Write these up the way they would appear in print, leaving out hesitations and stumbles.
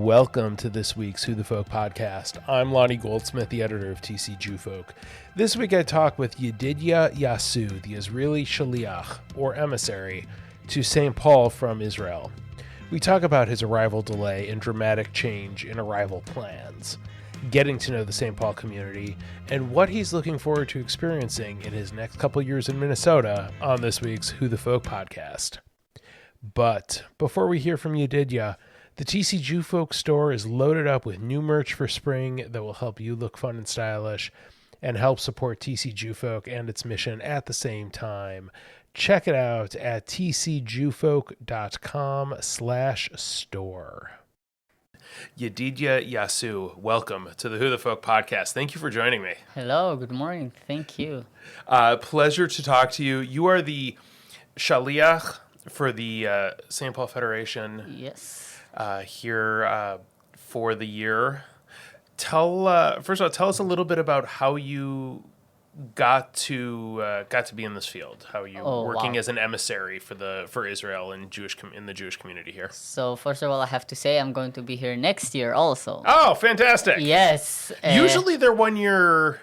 Welcome to this week's Who the Folk podcast. I'm Lonnie Goldsmith, the editor of TC Jewfolk. This week I talk with Yedidya Yasu, the Israeli shaliach, or emissary, to St. Paul from Israel. We talk about his arrival delay and dramatic change in arrival plans, getting to know the St. Paul community, and what he's looking forward to experiencing in his next couple years in Minnesota on this week's Who the Folk podcast. But before we hear from Yedidya, the TC Jewfolk store is loaded up with new merch for spring that will help you look fun and stylish and help support TC Jewfolk and its mission at the same time. Check it out at tcjewfolk.com/store. Yedidya Yasu, welcome to the Who the Folk podcast. Thank you for joining me. Hello, good morning. Thank you. Pleasure to talk to you. You are the shaliach for the St. Paul Federation. Yes. Here for the year. First of all, tell us a little bit about how you got to be in this field. How you working as an emissary for Israel and in the Jewish community here. So first of all, I have to say I'm going to be here next year also. Oh, fantastic! Yes. Usually they're 1-year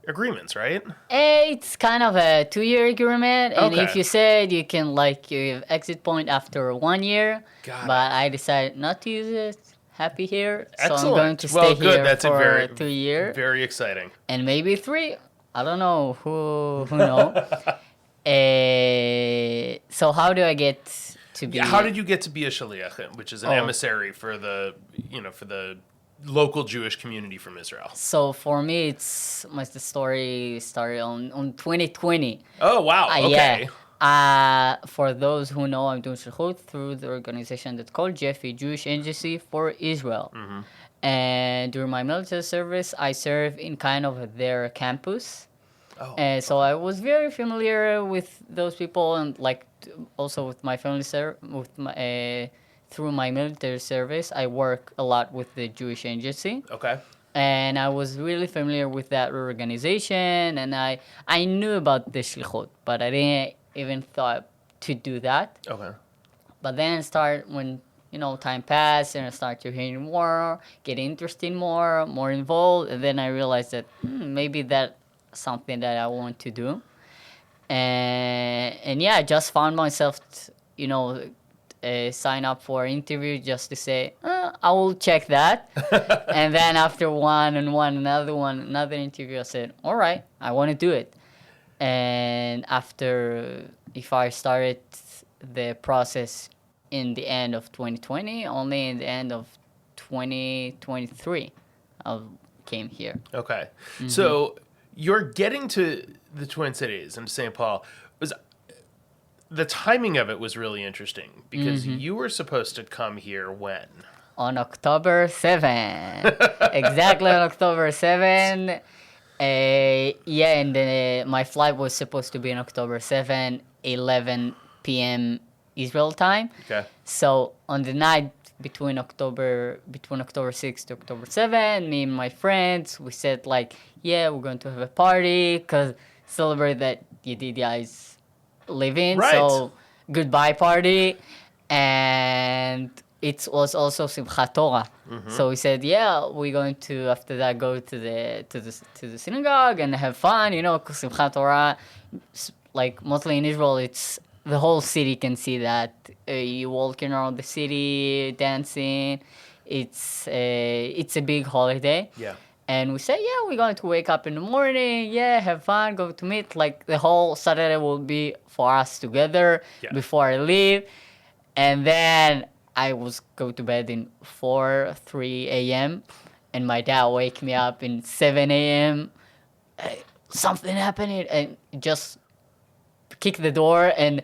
agreements, right? It's kind of a 2-year agreement, and Okay. if you said you can your exit point after 1 year, Got but I decided not to use it. Happy here, Excellent. So I'm going to stay Well, good. here That's for 2 years, very exciting. and maybe 3. I don't know who know. So how do I get to be? How did you get to be a shaliach, which is an emissary for the local Jewish community from Israel? So for me, the story started on 2020. Oh, wow. Okay. Yeah. For those who know, I'm doing shaliach through the organization that's called Jeffy, Jewish Agency for Israel. Mm-hmm. And during my military service, I served in kind of their campus. Oh. And so I was very familiar with those people, and also with my family through my military service, I work a lot with the Jewish Agency. Okay. And I was really familiar with that organization, and I knew about the shlichut, but I didn't even thought to do that. Okay. But then when time passed, and I started to hear more, get interested more involved, and then I realized that maybe that's something that I want to do. And yeah, I just found myself, sign up for an interview just to say, I will check that. And then after another interview, I said, all right, I want to do it. And if I started the process in the end of 2020, only in the end of 2023, I came here. Okay. Mm-hmm. So you're getting to the Twin Cities and St. Paul. The timing of it was really interesting because you were supposed to come here when? On October 7. Exactly on October 7. And my flight was supposed to be on October 7, 11 p.m. Israel time. Okay. So on the night between October 6 to October 7, me and my friends, we said we're going to have a party because celebrate that Yedidya is living. Right. So goodbye party, and it was also Simchat Torah. Mm-hmm. So we said, we're going to after that go to the synagogue and have fun. Because Simchat Torah, mostly in Israel, it's the whole city can see that. You walking around the city, dancing. It's a big holiday. Yeah. And we say, we're going to wake up in the morning, have fun, go to meet. The whole Saturday will be for us together before I leave. And then I was go to bed in 3 a.m. And my dad wake me up in 7 a.m. Something happening. And just kicked the door and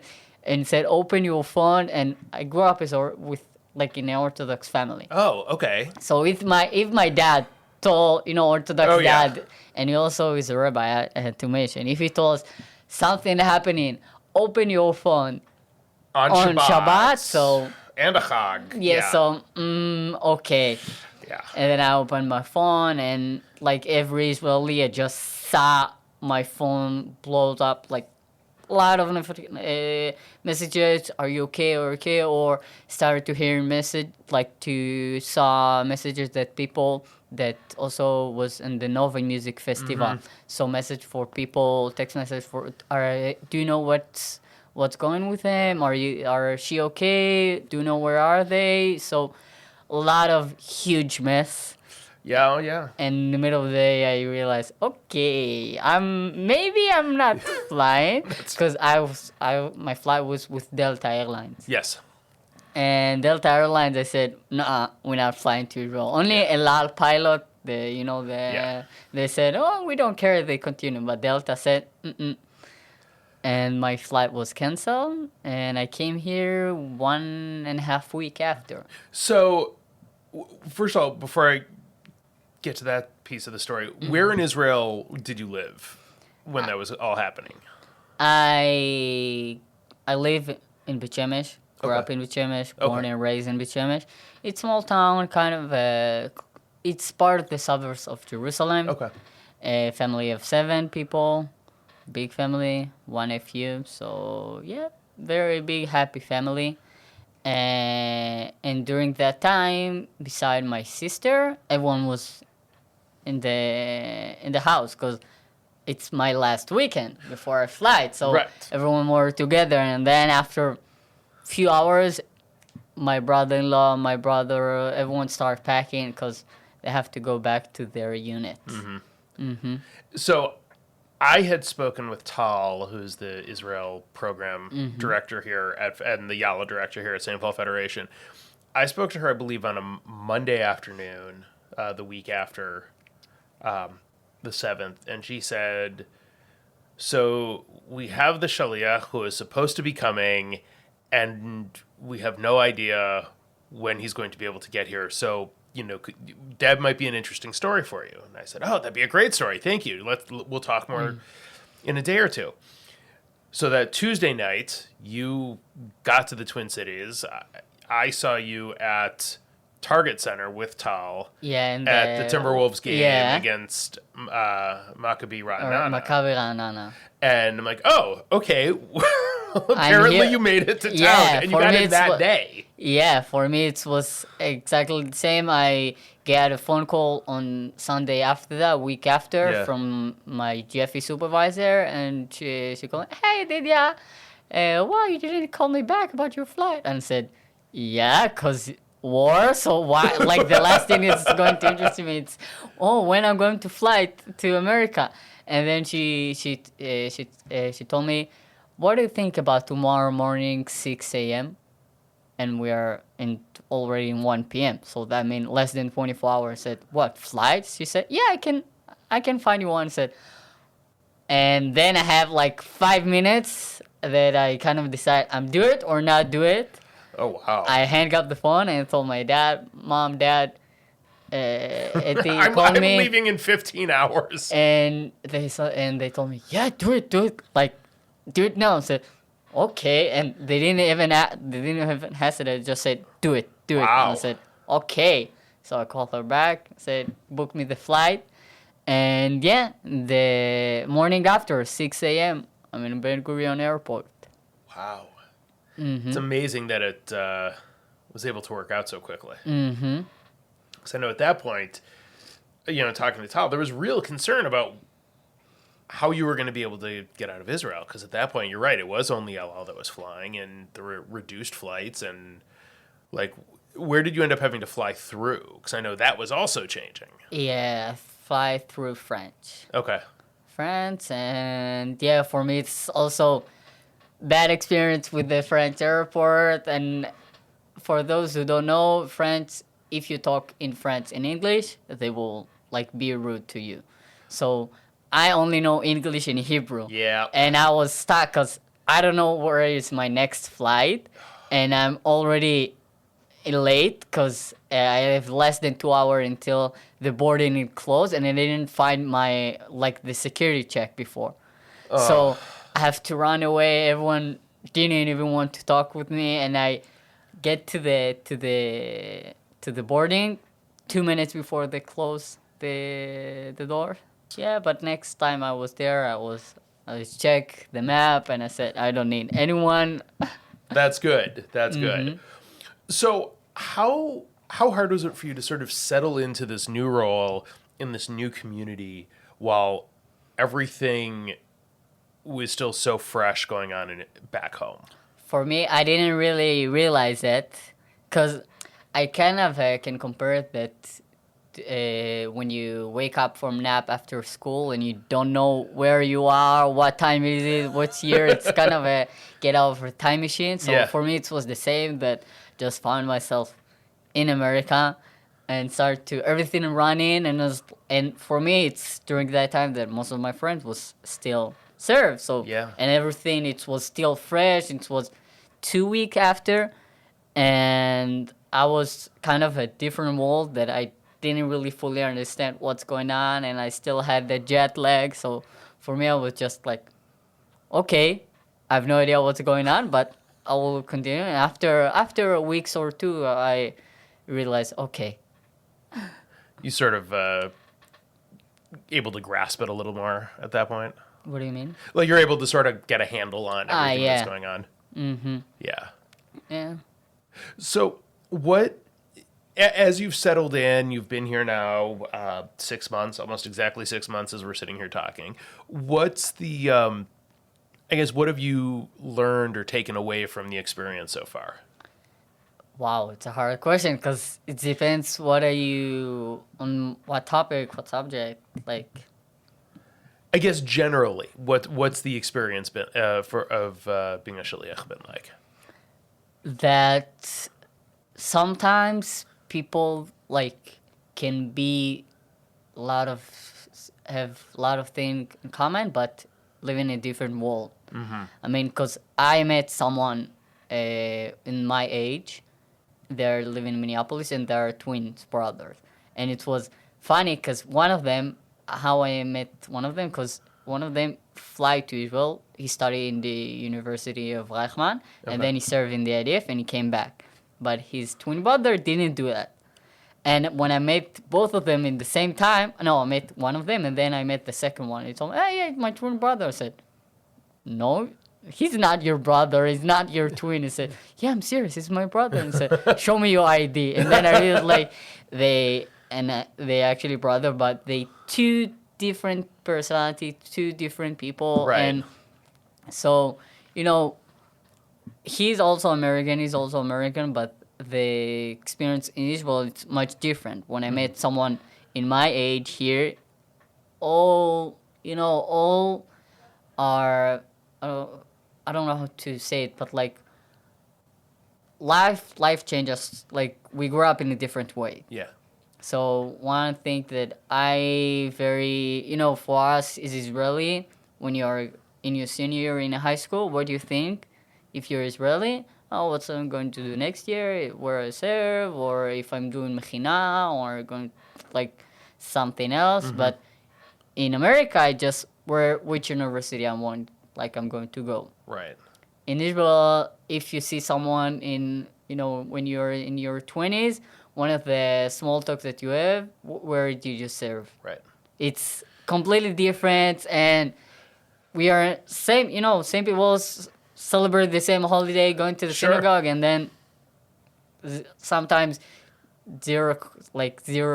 said, open your phone. And I grew up in an Orthodox family. Oh, okay. So if my dad told, Orthodox dad, and he also is a rabbi, I had to mention, if he told us something happening, open your phone on Shabbat. So and a Chag. So okay. Yeah. And then I opened my phone, and every Israeli, I just saw my phone blows up a lot of messages. Are you okay? Or okay? Or started to hear saw messages that people that also was in the Nova Music Festival. So message for people, text message for, do you know what's going with them? Are she okay? Do you know where are they? So a lot of huge mess. Yeah, yeah. And in the middle of the day, I realized, okay, I'm not flying, because my flight was with Delta Airlines. Yes. And Delta Airlines, I said, nah, we're not flying to Israel. Only El Al pilot, they said, oh, we don't care. They continue, but Delta said, mm-mm. And my flight was canceled, and I came here 1.5 weeks after. So, first of all, before I get to that piece of the story, where in Israel did you live when that was all happening? I live in Bet Shemesh, grew up in Bet Shemesh, born and raised in Bet Shemesh. It's small town, kind of, it's part of the suburbs of Jerusalem. Okay. A family of 7 people, big family, one nephew, so yeah, very big, happy family. And during that time, beside my sister, everyone was in the house, because it's my last weekend before I fly. So everyone were together, and then after a few hours, my brother-in-law, my brother, everyone start packing because they have to go back to their unit. So I had spoken with Tal, who's the Israel program director here and the Yala director here at St. Paul Federation. I spoke to her, I believe, on a Monday afternoon, the week after the 7th, and she said, so we have the shaliach who is supposed to be coming, and we have no idea when he's going to be able to get here. So, Deb might be an interesting story for you. And I said, oh, that'd be a great story. Thank you. We'll talk more in a day or two. So that Tuesday night, you got to the Twin Cities. I saw you at Target Center with Tal at the Timberwolves game against Maccabi Ra'anana. And I'm like, oh, okay. Apparently you made it to town, and you got it that day. Yeah, for me it was exactly the same. I got a phone call on Sunday after that, week after, from my GFE supervisor, and she called, hey, Yedidya, why you didn't call me back about your flight? And I said, yeah, because war, so why? Like, the last thing that's going to interest me, it's, when I'm going to fly to America. And then she told me, what do you think about tomorrow morning, 6 a.m.? And we are already in 1 p.m. So that means less than 24 hours. I said, what, flights? She said, yeah, I can find you one. I said, and then I have like 5 minutes that I kind of decide I'm do it or not do it. Oh, wow. I hang up the phone and told my dad, Mom, Dad, I'm leaving in 15 hours. And they told me, yeah, do it. Like, do it now. I said, okay. And they didn't even hesitate. Just said, do it. Wow. And I said, okay. So I called her back, said, book me the flight. And yeah, the morning after, 6 a.m., I'm in Ben Gurion Airport. Wow. It's amazing that it was able to work out so quickly. Because I know at that point, talking to Tal, there was real concern about how you were going to be able to get out of Israel. Because at that point, you're right, it was only El Al that was flying, and there were reduced flights. And, like, where did you end up having to fly through? Because I know that was also changing. Yeah, fly through France. Okay. France, and yeah, for me, it's also bad experience with the French airport. And for those who don't know, France, if you talk in France in English, they will, like, be rude to you. So I only know English and Hebrew. Yeah. And I was stuck because I don't know where is my next flight. And I'm already late because I have less than 2 hours until the boarding is closed. And I didn't find the security check before. So I have to run away. Everyone didn't even want to talk with me. And I get to the boarding 2 minutes before they close the door. Yeah, but next time I was there, I was I just check the map, and I said, I don't need anyone. That's good. That's good. So how hard was it for you to sort of settle into this new role in this new community while everything was still so fresh going on back home? For me, I didn't really realize it, because I kind of can compare that when you wake up from nap after school and you don't know where you are, what time is it, what's year. It's kind of a get out of a time machine. So for me, it was the same, that just found myself in America and start to everything running. And for me, it's during that time that most of my friends was still served. So and everything, it was still fresh. It was 2 weeks after, and I was kind of a different world that I didn't really fully understand what's going on, and I still had the jet lag. So for me, I was just like, okay, I have no idea what's going on, but I will continue. And after weeks or two, I realized, okay. You sort of able to grasp it a little more at that point? What do you mean? Like you're able to sort of get a handle on everything that's going on. Mm-hmm. Yeah. So as you've settled in, you've been here now 6 months, almost exactly 6 months as we're sitting here talking. What's the, I guess, what have you learned or taken away from the experience so far? Wow, it's a hard question, because it depends on what topic, what subject, like. I guess generally, what's the experience been of being a shaliach been like? That sometimes people can have a lot of things in common, but live in a different world. Mm-hmm. I mean, because I met someone in my age. They're living in Minneapolis, and they're twins brothers, and it was funny because how I met one of them, because one of them fly to Israel. He studied in the University of Reichman, and then he served in the IDF, and he came back. But his twin brother didn't do that. And when I met both of them in the same time, I met one of them, and then I met the second one. He told me, hey, yeah, my twin brother. I said, no, he's not your brother. He's not your twin. He said, yeah, I'm serious. He's my brother. And he said, show me your ID. And then I realized they actually brother, but they two different personality, two different people. Right. And so, he's also American, but the experience in Israel is much different. When I met someone in my age here, all are, I don't know how to say it, but like life changes. Like we grew up in a different way. Yeah. So one thing that for us is Israeli, when you're in your senior year in high school, what do you think? If you're Israeli, what's I'm going to do next year, where I serve, or if I'm doing mechina, or going like something else. Mm-hmm. But in America, which university I'm going to go. Right. In Israel, if you see someone when you're in your 20s, one of the small talks that you have, where do you serve? Right. It's completely different, and we are same people celebrate the same holiday, going to the synagogue, and then sometimes zero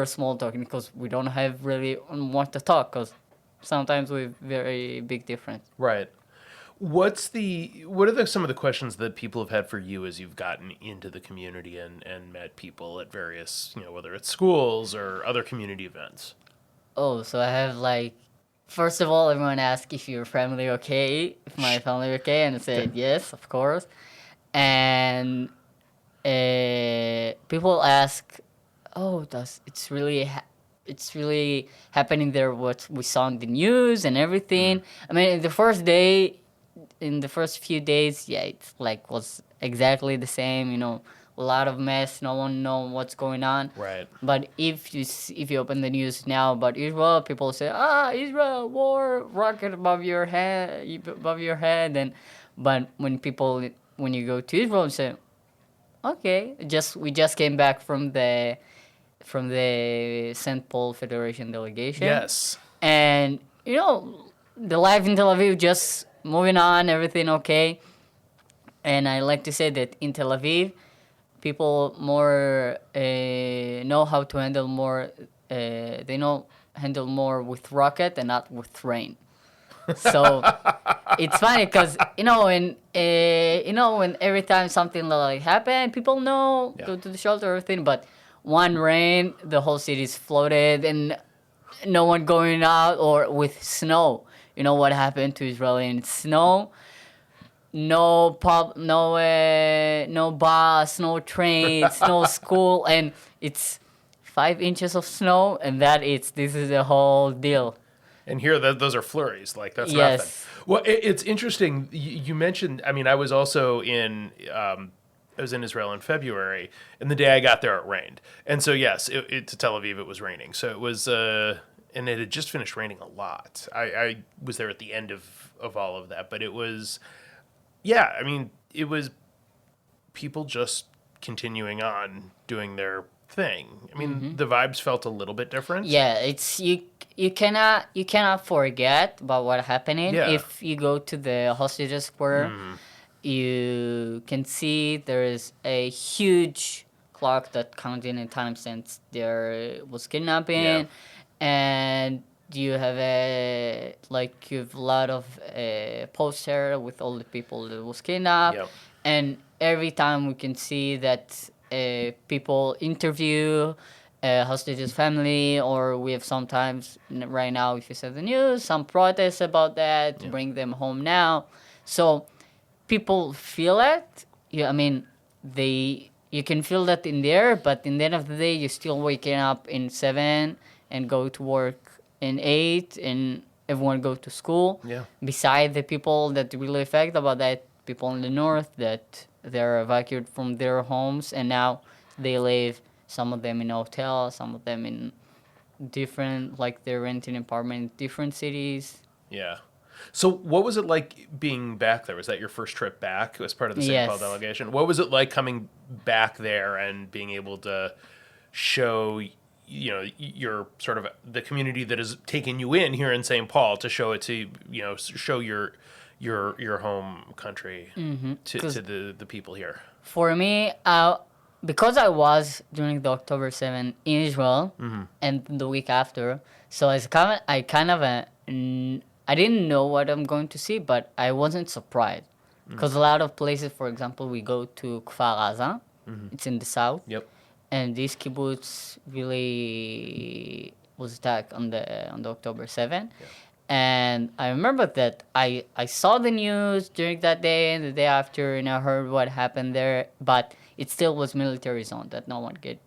small talking, because we don't have really what to talk, because sometimes we have very big difference. Right. What are some of the questions that people have had for you as you've gotten into the community and met people at various, whether it's schools or other community events? Oh, so I have first of all, everyone asks if your family okay, if my family okay, and I said yes, of course. And people ask, it's really happening there, what we saw in the news and everything. I mean, in the first few days, it's was exactly the same, a lot of mess, no one knows what's going on. Right. But if you open the news now about Israel, people say, Israel, war, rocket above your head, but when you go to Israel, you say, okay, we just came back from the St. Paul Federation delegation. Yes. And the life in Tel Aviv just moving on, everything okay. And I like to say that in Tel Aviv, people more know how to handle more. They know handle more with rocket and not with rain. So it's funny because when every time something like happen, people know go to the shelter everything. But one rain, the whole city is flooded and no one going out. Or with snow, you know what happened to Israeli in snow? No pub, no bus, no trains, no school, and it's 5 inches of snow, and this is the whole deal. And here, those are flurries. Like, that's Yes. nothing. Well, it's interesting. You mentioned, I mean, I was also in Israel in February, and the day I got there, it rained. And so, yes, to Tel Aviv, it was raining. So it was, and it had just finished raining a lot. I was there at the end of all of that. But it was, yeah, I mean, it was people just continuing on doing their thing. I mean, the vibes felt a little bit different. Yeah, it's you cannot forget about what happening. Yeah. If you go to the hostages square, you can see there is a huge clock that counting in time since there was kidnapping, and you have a lot of poster with all the people that was kidnapped, and every time we can see that people interview hostages family, or we have sometimes right now, if you see the news, some protests about that to bring them home now. So people feel it. I mean, you can feel that in there, but in the end of the day, you're still waking up in 7 and go to work in 8, and everyone go to school. Beside the people that really affected about that, people in the north that they're evacuated from their homes, and now they live, some of them in hotels, some of them in different, like they're renting apartment in different cities. Yeah. So what was it like being back there? Was that your first trip back as part of the St. Paul delegation? What was it like coming back there and being able to show, your sort of the community that has taken you in here in St. Paul, to show it to, show your home country to the people here? For me, because I was during the October 7 in Israel and the week after, so I kind of I didn't know what I'm going to see, but I wasn't surprised. Because a lot of places, for example, we go to Kfar Aza, it's in the south, and this kibbutz really was attacked on the October 7. And I remember that I saw the news during that day and the day after, and I heard what happened there, but it still was military zone that no one get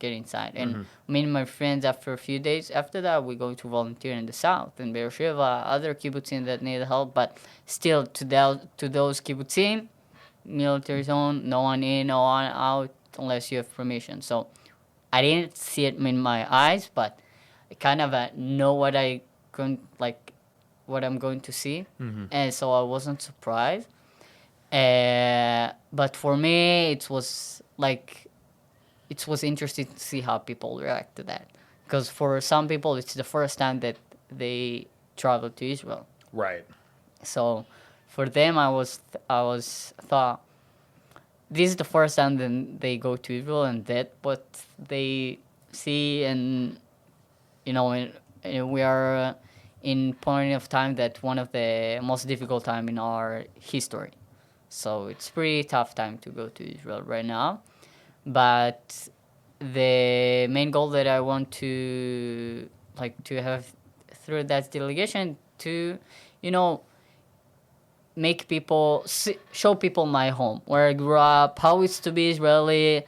inside. And me and my friends, after a few days after that, we go to volunteer in the south, in Be'er Sheva, other kibbutzim that need help, but still to those kibbutzim, military zone, no one in, no one out, unless you have permission. So I didn't see it in my eyes, but I kind of know what I'm going to see, and so I wasn't surprised. But for me, it was interesting to see how people react to that, because for some people, it's the first time that they travel to Israel. Right. So for them, I was thought this is the first time that they go to Israel, and that what they see, and we are in point of time that one of the most difficult time in our history. So it's pretty tough time to go to Israel right now. But the main goal that I want to have through that delegation, to make people show people my home, where I grew up, how it's to be Israeli.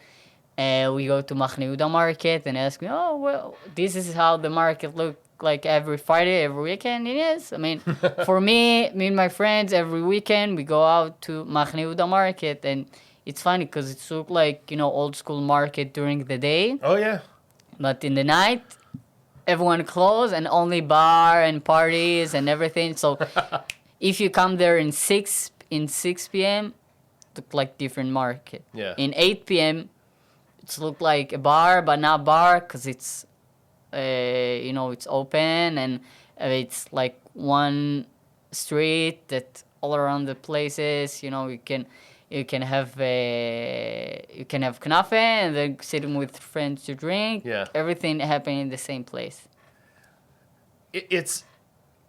We go to Machne Yehuda market and ask me, oh, well, this is how the market look like every Friday, every weekend. It is. I mean, for me and my friends, every weekend we go out to Machne Yehuda market, and it's funny because it looks like, old school market during the day. Oh, yeah. But in the night, everyone closed, and only bar and parties and everything. So if you come there in 6 p.m., it look like different market. Yeah. In 8 p.m., it look like a bar, but not bar, because it's, it's open, and It's like one street that all around the places, you can have knafe and then sitting with friends to drink. Yeah. Everything happening in the same place. It's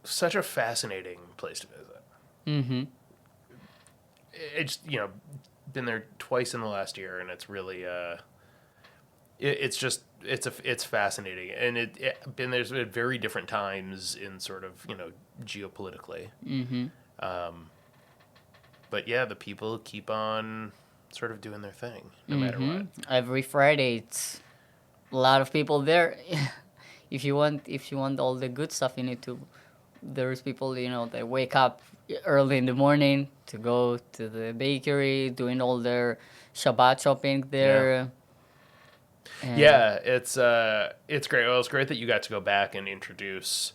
such a fascinating place to visit. Mm-hmm. It's been there twice in the last year, and it's really it's fascinating, and it been there at very different times in sort of geopolitically. Mm-hmm. But yeah, the people keep on sort of doing their thing no matter what. Every Friday, it's a lot of people there. If you want all the good stuff, you need to. There's people that wake up early in the morning to go to the bakery, doing all their Shabbat shopping there. Yeah, it's great. Well, it's great that you got to go back and introduce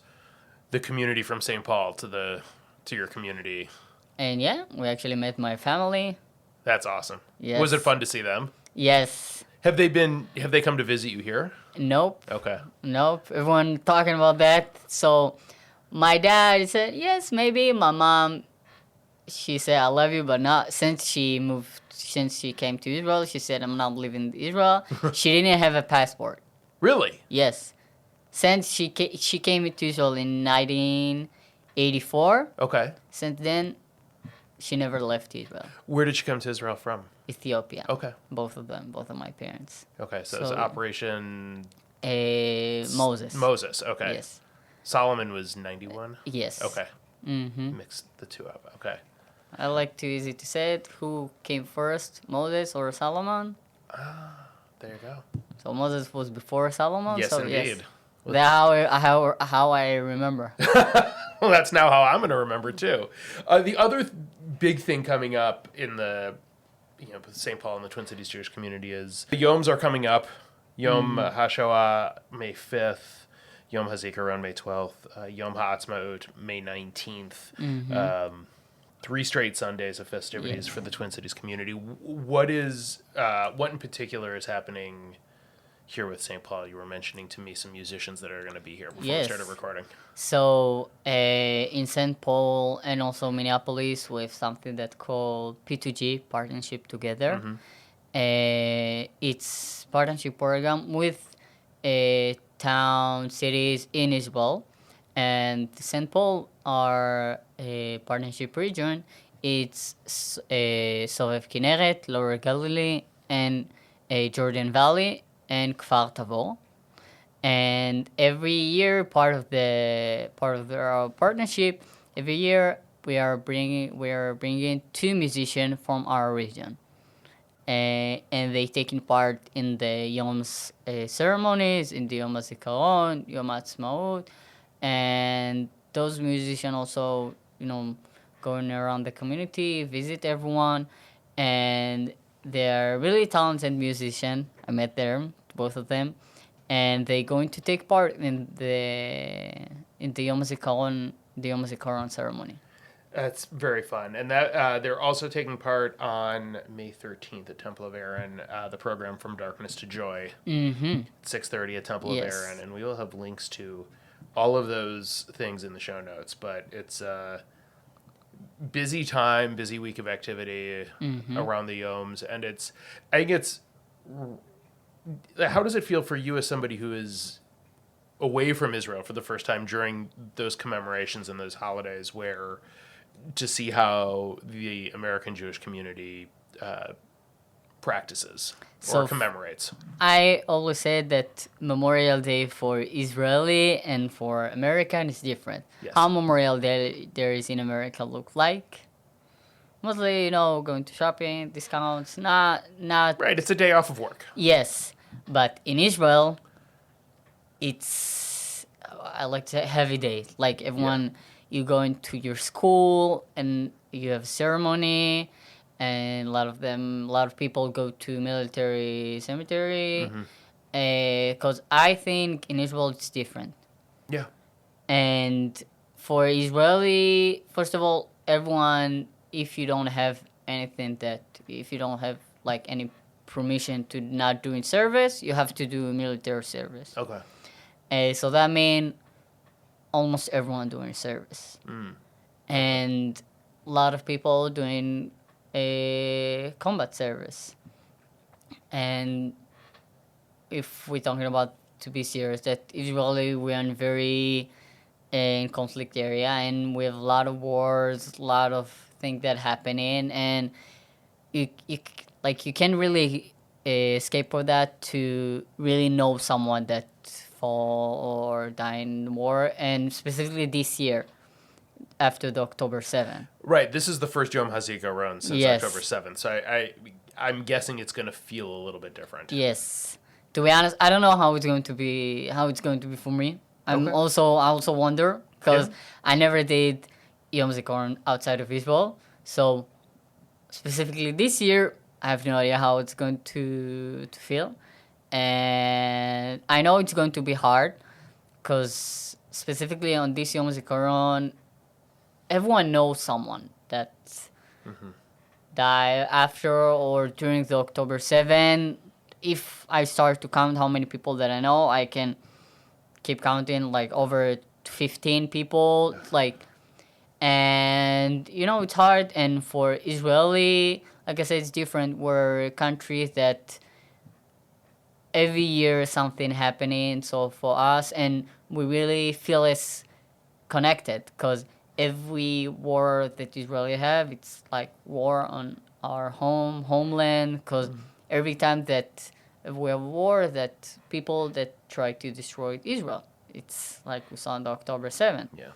the community from St. Paul to your community. And yeah, we actually met my family. That's awesome. Yes. Was it fun to see them? Yes. Have they come to visit you here? Nope. Okay. Nope. Everyone talking about that. So my dad said, yes, maybe. My mom, she said, I love you, but not since she came to Israel, she said, I'm not leaving Israel. She didn't have a passport. Really? Yes. Since she came to Israel in 1984. Okay. Since then, she never left Israel. Where did she come to Israel from? Ethiopia. Okay. Both of my parents. Okay, so it's Operation... Moses. Moses, okay. Yes. Solomon was 91? Yes. Okay. Mm-hmm. Mixed the two up, okay. I like too easy to say it. Who came first, Moses or Solomon? There you go. So Moses was before Solomon? Yes, so indeed. Yes. That's how I remember. Well, that's now how I'm going to remember, too. The other big thing coming up in the St. Paul and the Twin Cities Jewish community is the Yoms are coming up. Yom HaShoah, May 5th. Yom HaZikaron, May 12th. Yom HaAtzmaut, May 19th. Mm-hmm. 3 straight Sundays of festivities for the Twin Cities community. What in particular is happening here with St. Paul? You were mentioning to me some musicians that are going to be here before we started recording. So in St. Paul and also Minneapolis, we have something that's called P2G, Partnership Together. Mm-hmm. It's partnership program with town, cities in Israel. And St. Paul, our partnership region, it's Sovev Kinneret, Lower Galilee, and Jordan Valley, and Kfar Tavor. And every year, part of our partnership, every year we are bringing 2 musicians from our region, and they taking part in the Yom's ceremonies, in the Yom HaZikaron, Yom HaAtzmaut, and those musicians also, going around the community, visit everyone, and they are really talented musicians. I met them, both of them, and they're going to take part in the Yom HaZikaron ceremony. That's very fun. And that they're also taking part on May 13th at Temple of Aaron, the program From Darkness to Joy, 6:30 at Temple of Aaron. And we will have links to all of those things in the show notes. But it's a busy time, busy week of activity around the Yoms. And how does it feel for you as somebody who is away from Israel for the first time during those commemorations and those holidays, where to see how the American Jewish community practices or commemorates? I always said that Memorial Day for Israeli and for American is different. Yes. How Memorial Day there is in America look like? Mostly, going to shopping, discounts, not... Right, it's a day off of work. Yes, but in Israel, it's, I like to say, heavy day. Like everyone, you go into your school and you have a ceremony, and a lot of people go to military cemetery, because I think in Israel it's different. Yeah. And for Israeli, first of all, everyone, if you don't have like any permission to not doing service, you have to do military service. Okay. So that means almost everyone doing service. And a lot of people doing a combat service. And if we're talking about, to be serious, that usually we're in very in conflict area, and we have a lot of wars, a lot of things that happening, and you can't really escape for that to really know someone that fall or die in war, and specifically this year after the October 7th. Right. This is the first Yom HaZikaron since Yes. October 7th. So I'm guessing it's going to feel a little bit different. Yes. To be honest, I don't know how it's going to be for me. I also wonder, because I never did Yom Zikaron outside of Israel. So specifically this year, I have no idea how it's going to feel. And I know it's going to be hard, because specifically on this Yom Zikaron, everyone knows someone that died after or during the October 7th. If I start to count how many people that I know, I can keep counting like over 15 people. And it's hard. And for Israeli, like I said, it's different. We're a country that every year something happening. So for us, and we really feel less connected, because every war that Israeli have, it's like war on our homeland, because every time that we have war, that people that try to destroy Israel, it's like we saw on the October 7th. Yeah.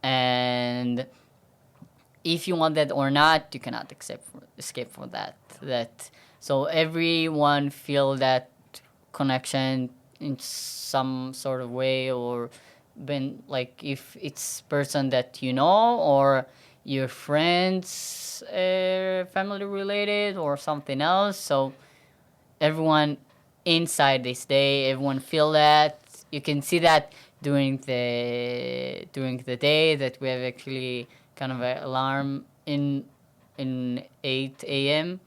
And if you want that or not, you cannot escape from that. So everyone feel that connection in some sort of way, or been like if it's person that you know, or your friends, family related, or something else. So everyone inside this day, everyone feel that. You can see that during the day that we have actually kind of an alarm in 8 a.m.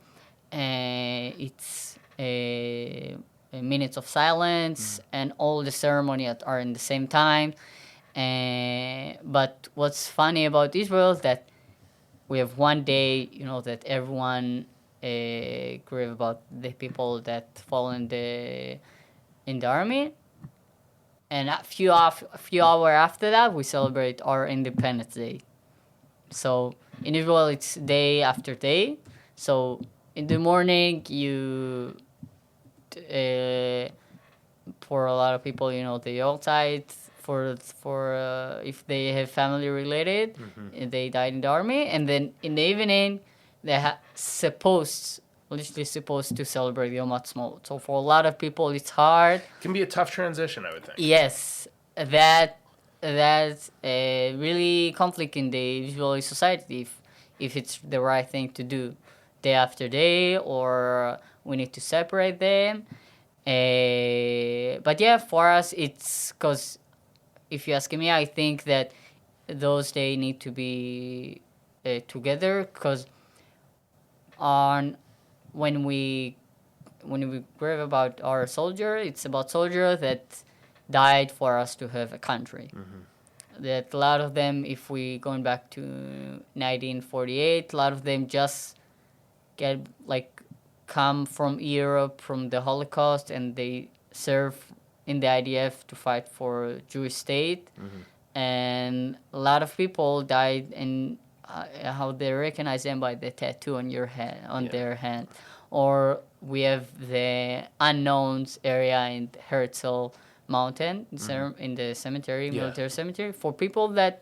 It's a minutes of silence, and all the ceremonies are in the same time. But what's funny about Israel is that we have one day, that everyone grieve about the people that fall in the army, and a few hours after that, we celebrate our Independence Day. So in Israel, it's day after day. So in the morning, for a lot of people, they outside for if they have family related, they died in the army, and then in the evening, they literally supposed to celebrate Yom Ha'atzmaut. So for a lot of people, it's hard. It can be a tough transition, I would think. Yes, that's really conflict in the Israeli society. If it's the right thing to do, day after day, or we need to separate them. But yeah, for us, it's because if you ask me, I think that those days need to be together, because when we grieve about our soldier, it's about soldier that died for us to have a country. That a lot of them, if we going back to 1948, a lot of them just come from Europe, from the Holocaust, and they serve in the IDF to fight for Jewish state. And a lot of people died, and how they recognize them by the tattoo on their hand. Or we have the unknowns area in Herzl Mountain in the cemetery, military cemetery, for people that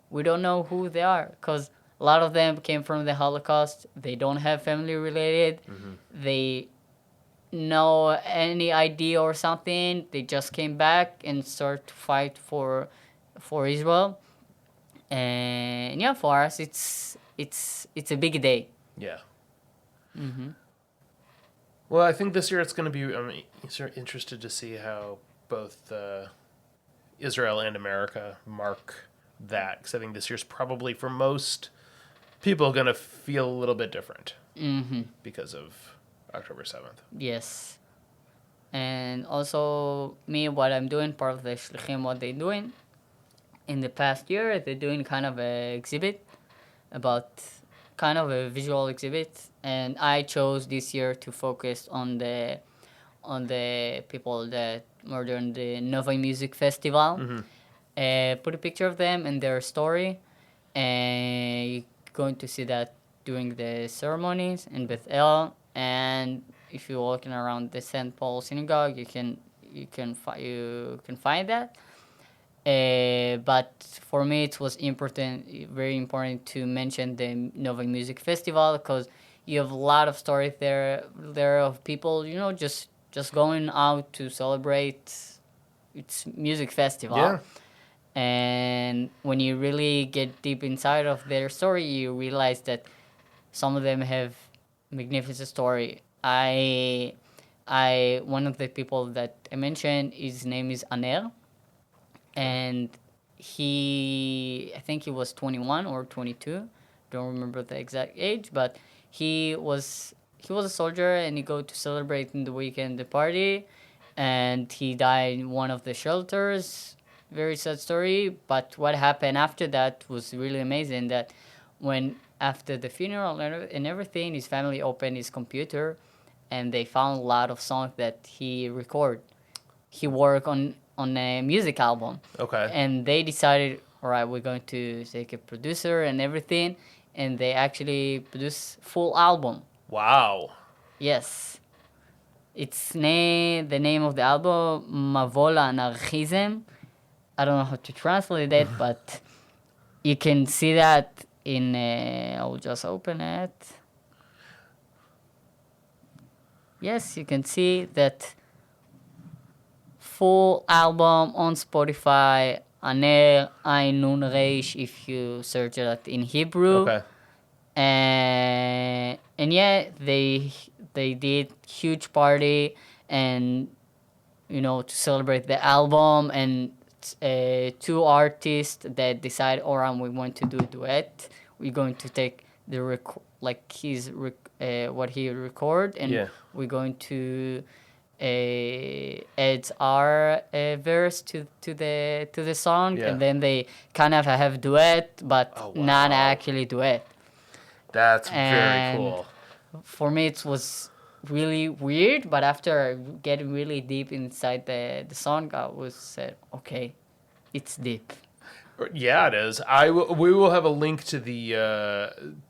we don't know who they are, because a lot of them came from the Holocaust. They don't have family related. They know any idea or something. They just came back and start to fight for Israel. And yeah, for us, it's a big day. Yeah. Well, I think this year it's going to be. I'm interested to see how both Israel and America mark that, because I think this year's probably for most people going to feel a little bit different because of October 7th. Yes. And also me, what I'm doing, part of the shlichim, what they're doing, in the past year, they're doing kind of a exhibit about kind of a visual exhibit, and I chose this year to focus on the people that were during the Nova Music Festival. Put a picture of them and their story, and you're going to see that during the ceremonies in Bethel. And if you're walking around the St. Paul Synagogue, you can find that. But for me, it was very important to mention the Nova Music Festival, because you have a lot of stories there of people, just going out to celebrate its music festival. Yeah. And when you really get deep inside of their story, you realize that some of them have magnificent story. One of the people that I mentioned, his name is Aner, and I think he was 21 or 22, don't remember the exact age, but he was a soldier, and he go to celebrate in the weekend the party, and he died in one of the shelters. Very sad story, but what happened after that was really amazing. That when after the funeral and everything, his family opened his computer, and they found a lot of songs that he recorded. He worked on a music album. Okay. And they decided, all right, we're going to take a producer and everything, and they actually produced full album. Wow. Yes. The name of the album, Mavola Anarchism. I don't know how to translate it, but you can see that I'll just open it. Yes, you can see that full album on Spotify, Aner Ein Nun Reish, if you search it in Hebrew. Okay. And yeah, they did huge party, and to celebrate the album, and two artists that decide, all right, we want to do a duet. We're going to take what he record, and we're going to add our verse to the song, and then they kind of have duet, but not actually duet. That's very cool. For me, it was really weird, but after getting really deep inside the song, I was said, okay, it's deep. Yeah, it is. We will have a link to the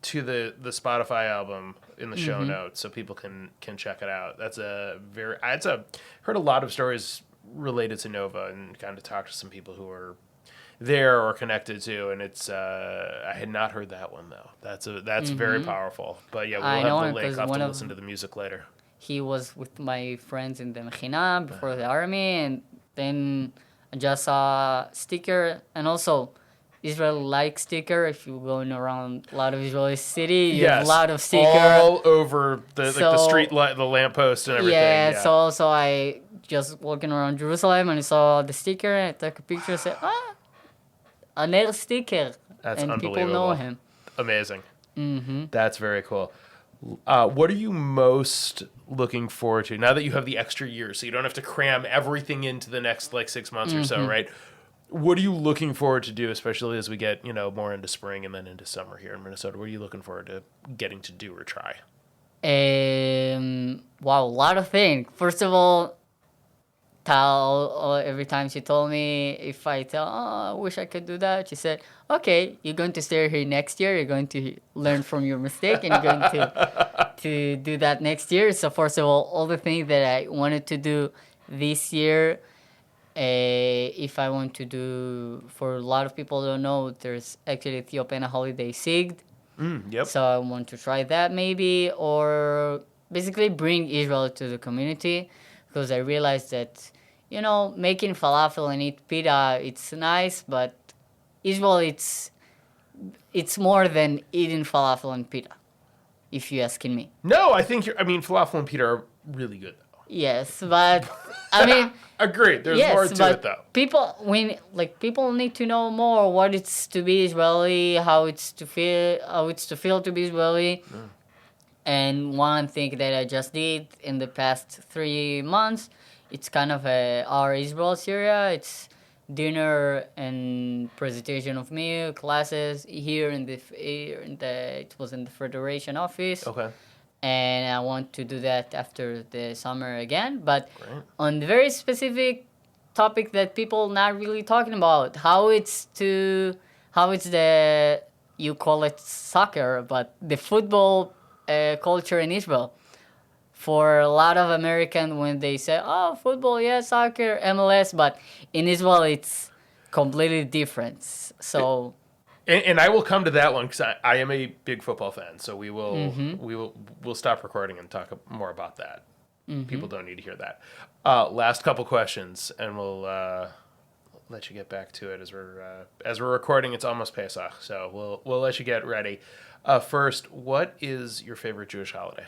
Spotify album in the show notes, so people can check it out. Heard a lot of stories related to Nova, and kind of talked to some people who are there or connected to, and it's I had not heard that one though. That's very powerful. But yeah, we'll have the link. I'll have to listen to the music later. He was with my friends in the Mechina before the army, and then I just saw sticker, and also Israel like sticker. If you're going around a lot of Israeli city, you have a lot of sticker all over the street light, the lamppost, and everything. Yeah. So also I just walking around Jerusalem, and I saw the sticker, and I took a picture and said, Aner sticker. That's and unbelievable. People know him. Amazing. That's very cool. What are you most looking forward to now that you have the extra year, so you don't have to cram everything into the next 6 months or so, right? What are you looking forward to do, especially as we get more into spring and then into summer here in Minnesota? What are you looking forward to getting to do or try? Wow, a lot of things. First of all, every time she told me, if I tell, I wish I could do that, she said, okay, you're going to stay here next year, you're going to learn from your mistake, and you're going to do that next year. So first of all the things that I wanted to do this year, if I want to do, for a lot of people don't know, there's actually Ethiopian holiday Sigd. Yep. So I want to try that maybe, or basically bring Israel to the community, because I realized that, making falafel and eat pita, it's nice, but Israel, it's more than eating falafel and pita, if you're asking me. No, I think falafel and pita are really good, though. Yes, but I mean, agreed. There's more to it, though. People need to know more what it's to be Israeli, how it's to feel to be Israeli. And one thing that I just did in the past 3 months, it's kind of our Israel Syria. It's dinner and presentation of meal classes here it was in the Federation office. Okay. And I want to do that after the summer again. But Great. on the very specific topic that people not really talking about, how it's the, you call it soccer, but the football culture in Israel. For a lot of Americans, when they say, oh, football, yeah, soccer, MLS, but in Israel, it's completely different. So... And I will come to that one because I am a big football fan. So we'll stop recording and talk more about that. People don't need to hear that. Last couple questions, and we'll let you get back to it as we're recording. It's almost Pesach, so we'll let you get ready. First, what is your favorite Jewish holiday?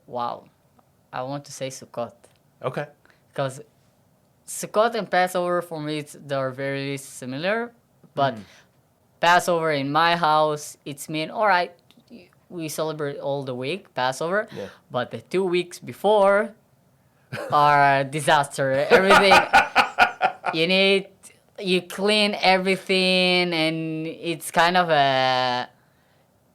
Wow, I want to say Sukkot. Okay. Because Sukkot and Passover for me they're very similar, but. Passover in my house, it's mean, all right, we celebrate all the week, Passover, but the 2 weeks before are a disaster. Everything, you clean everything, and it's kind of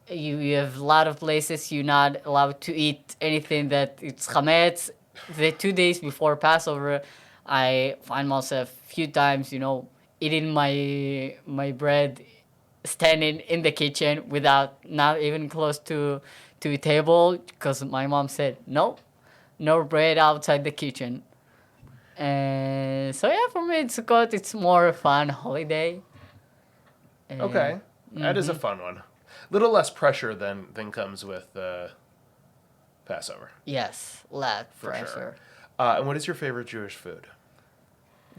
you have a lot of places you're not allowed to eat anything that it's chametz. The 2 days before Passover, I find myself a few times, eating my bread standing in the kitchen without not even close to a table because my mom said no bread outside the kitchen. And so yeah, for me it's Sukkot. It's more fun holiday. Okay, that is a fun one. Little less pressure than comes with Passover. Yes, less pressure. Sure. And what is your favorite Jewish food?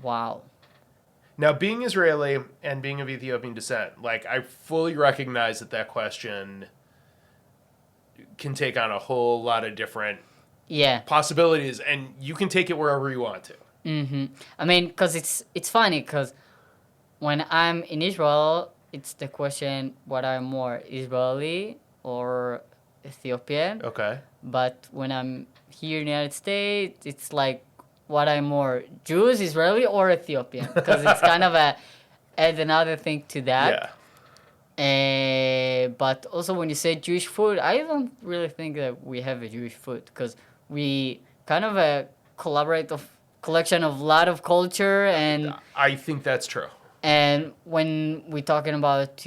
Wow. Now, being Israeli and being of Ethiopian descent, I fully recognize that question can take on a whole lot of different possibilities, and you can take it wherever you want to. I mean, because it's funny, because when I'm in Israel, it's the question what I'm more, Israeli or Ethiopian. Okay. But when I'm here in the United States, it's like, what I'm more, Jews, Israeli, or Ethiopian? Because it's kind of add another thing to that. Yeah. But also when you say Jewish food, I don't really think that we have a Jewish food because we kind of a collection of a lot of culture and... I think that's true. And when we're talking about,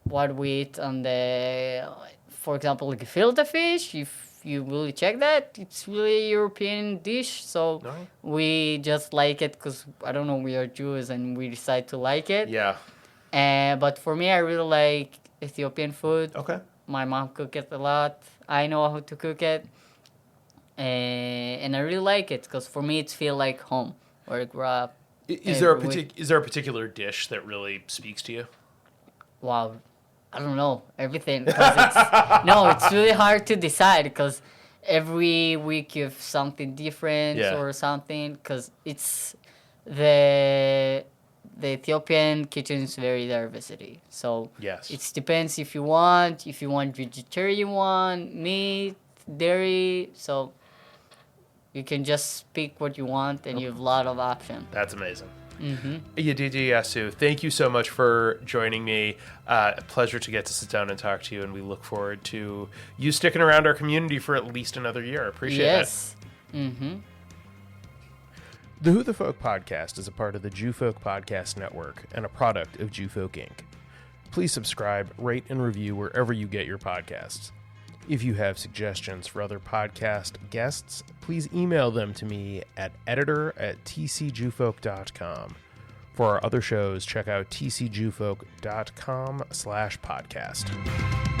what we eat on the, for example, gefilte fish, if you really check that, it's really a European dish, so we just like it because, I don't know, we are Jews and we decide to like it. Yeah. But for me, I really like Ethiopian food. Okay. My mom cook it a lot. I know how to cook it. And I really like it because for me, it feels like home where I grew up. Is there a particular dish that really speaks to you? Wow. I don't know, everything. It's really hard to decide because every week you have something different or something because it's the Ethiopian kitchen is very diversity. So it depends if you want vegetarian, meat, dairy. So you can just pick what you want and you have a lot of options. That's amazing. Yedidya Yasu, thank you so much for joining me. A pleasure to get to sit down and talk to you, and we look forward to you sticking around our community for at least another year. I appreciate it. The Who the Folk podcast is a part of the Jew Folk Podcast Network and a product of Jew Folk Inc. Please subscribe, rate, and review wherever you get your podcasts. If you have suggestions for other podcast guests, please email them to me at editor@tcjewfolk.com. For our other shows, check out tcjewfolk.com/podcast.